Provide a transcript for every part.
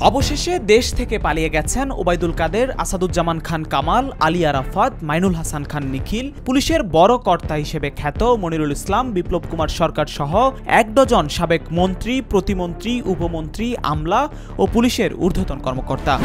অবশেষে দেশ থেকে পালিয়ে গেছেন ওবায়দুল কাদের, আসাদুজ্জামান খান কামাল, আলী আরাফাত, মাইনুল হাসান খান নিখিল, পুলিশের বড় কর্তা হিসেবে খ্যাত মনিরুল ইসলাম, বিপ্লব কুমার সরকার সহ ১ ডজন সাবেক মন্ত্রী, প্রতিমন্ত্রী, উপমন্ত্রী, আমলা ও পুলিশের ঊর্ধ্বতন কর্মকর্তা।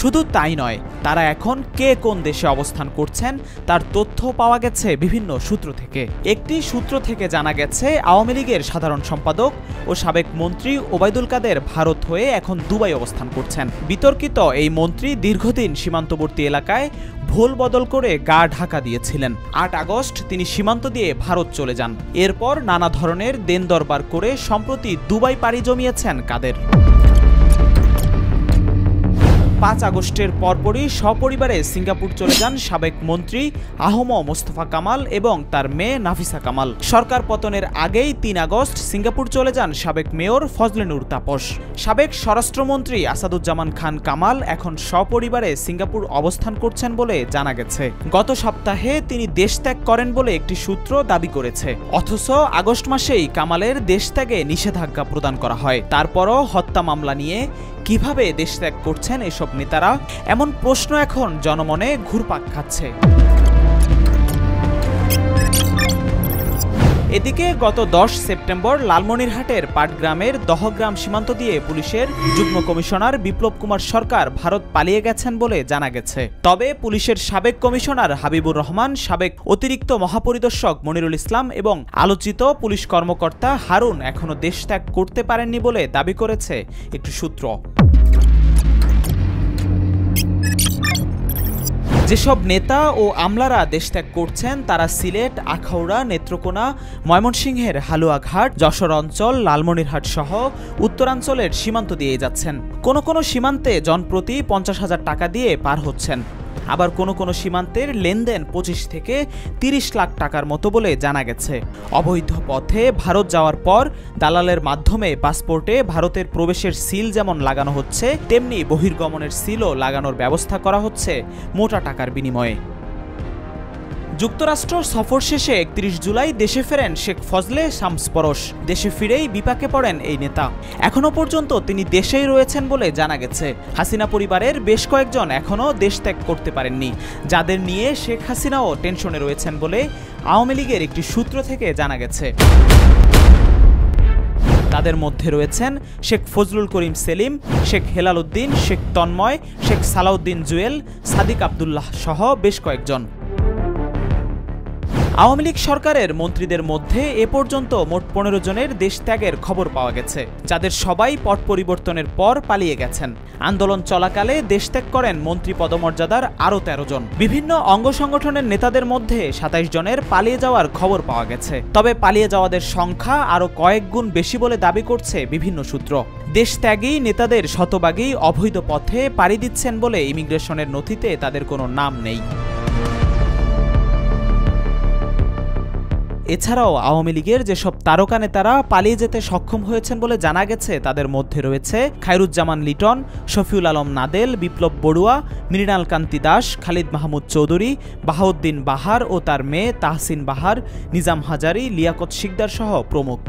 শুধু তাই নয়, তারা এখন কে কোন দেশে অবস্থান করছেন তার তথ্য পাওয়া গেছে বিভিন্ন সূত্র থেকে। একটি সূত্র থেকে জানা গেছে আওয়ামী লীগের সাধারণ সম্পাদক ও সাবেক মন্ত্রী ওবায়দুল কাদের ভারত হয়ে এখন দুবাই অবস্থান করছেন। বিতর্কিত এই মন্ত্রী দীর্ঘদিন সীমান্তবর্তী এলাকায় ভুল বদল করে গা ঢাকা দিয়েছিলেন। ৮ আগস্ট তিনি সীমান্ত দিয়ে ভারত চলে যান। এরপর নানা ধরনের দেন দরবার করে সম্প্রতি দুবাই পাড়ি জমিয়েছেন কাদের। ৫ আগস্টের পরপরই সপরিবারে সিঙ্গাপুর চলে যান সাবেক মন্ত্রী আহম মোস্তফা কামাল এবং তার মেয়ে নাফিসা কামাল। সরকার পতনের আগেই ৩ আগস্ট সিঙ্গাপুর চলে যান সাবেক মেয়র ফজলে নূর তাপস। সাবেক স্বরাষ্ট্রমন্ত্রী আসাদুজ্জামান খান কামাল এখন সপরিবারে সিঙ্গাপুর অবস্থান করছেন বলে জানা গেছে। গত সপ্তাহে তিনি দেশত্যাগ করেন বলে একটি সূত্র দাবি করেছে। অথচ আগস্ট মাসেই কামালের দেশত্যাগে নিষেধাজ্ঞা প্রদান করা হয়। তারপরও হত্যা মামলা নিয়ে কিভাবে দেশত্যাগ করছেন এসব নেতারা, এমন প্রশ্ন এখন জনমনে ঘুরপাক খাচ্ছে। এদিকে গত ১০ সেপ্টেম্বর লালমনিরহাটের পাটগ্রামের দহগ্রাম সীমান্ত দিয়ে পুলিশের যুগ্ম কমিশনার বিপ্লব কুমার সরকার ভারত পালিয়ে গেছেন বলে জানা গেছে। তবে পুলিশের সাবেক কমিশনার হাবিবুর রহমান, সাবেক অতিরিক্ত মহাপরিদর্শক মনিরুল ইসলাম এবং আলোচিত পুলিশ কর্মকর্তা হারুন এখনও দেশত্যাগ করতে পারেননি বলে দাবি করেছে একটি সূত্র। যেসব নেতা ও আমলারা দেশত্যাগ করছেন তারা সিলেট, আখাউড়া, নেত্রকোনা, ময়মনসিংহের হালুয়াঘাট, যশোর অঞ্চল, লালমনিরহাট সহ উত্তরাঞ্চলের সীমান্ত দিয়ে যাচ্ছেন। কোনো কোনো সীমান্তে জনপ্রতি ৫০,০০০ টাকা দিয়ে পার হচ্ছেন। আবার কোনো কোনো সীমান্তের লেনদেন ২৫ থেকে ৩০ লাখ টাকার মতো বলে জানা গেছে। অবৈধ পথে ভারত যাওয়ার পর দালালের মাধ্যমে পাসপোর্টে ভারতের প্রবেশের সিল যেমন লাগানো হচ্ছে, তেমনি বহির্গমনের সিলও লাগানোর ব্যবস্থা করা হচ্ছে মোটা টাকার বিনিময়ে। যুক্তরাষ্ট্র সফর শেষে ৩১ জুলাই দেশে ফেরেন শেখ ফজলে শামস পরশ। দেশে ফিরেই বিপাকে পড়েন এই নেতা। এখনও পর্যন্ত তিনি দেশেই রয়েছেন বলে জানা গেছে। হাসিনা পরিবারের বেশ কয়েকজন এখনও দেশ ত্যাগ করতে পারেননি, যাদের নিয়ে শেখ হাসিনাও টেনশনে রয়েছেন বলে আওয়ামী লীগের একটি সূত্র থেকে জানা গেছে। তাদের মধ্যে রয়েছেন শেখ ফজলুল করিম সেলিম, শেখ হেলাল উদ্দিন, শেখ তন্ময়, শেখ সালাউদ্দিন জুয়েল, সাদিক আবদুল্লাহ সহ বেশ কয়েকজন। আওয়ামী লীগ সরকারের মন্ত্রীদের মধ্যে এ পর্যন্ত মোট ১৫ জনের দেশত্যাগের খবর পাওয়া গেছে, যাদের সবাই পট পরিবর্তনের পর পালিয়ে গেছেন। আন্দোলন চলাকালে দেশত্যাগ করেন মন্ত্রী পদমর্যাদার আরও ১৩ জন। বিভিন্ন অঙ্গ সংগঠনের নেতাদের মধ্যে ২৭ জনের পালিয়ে যাওয়ার খবর পাওয়া গেছে। তবে পালিয়ে যাওয়াদের সংখ্যা আরও কয়েক গুণ বেশি বলে দাবি করছে বিভিন্ন সূত্র। দেশত্যাগী নেতাদের শতভাগই অবৈধ পথে পাড়ি দিচ্ছেন বলে ইমিগ্রেশনের নথিতে তাদের কোনো নাম নেই। এছাড়াও আওয়ামী লীগের যেসব তারকা নেতারা পালিয়ে যেতে সক্ষম হয়েছেন বলে জানা গেছে তাদের মধ্যে রয়েছে খায়রুজ্জামান লিটন, শফিউল আলম নাদেল, বিপ্লব বড়ুয়া, মৃণাল কান্তি দাস, খালিদ মাহমুদ চৌধুরী, বাহাউদ্দিন বাহার ও তার মেয়ে তাহসিন বাহার, নিজাম হাজারি, লিয়াকত শিকদার সহ প্রমুখ।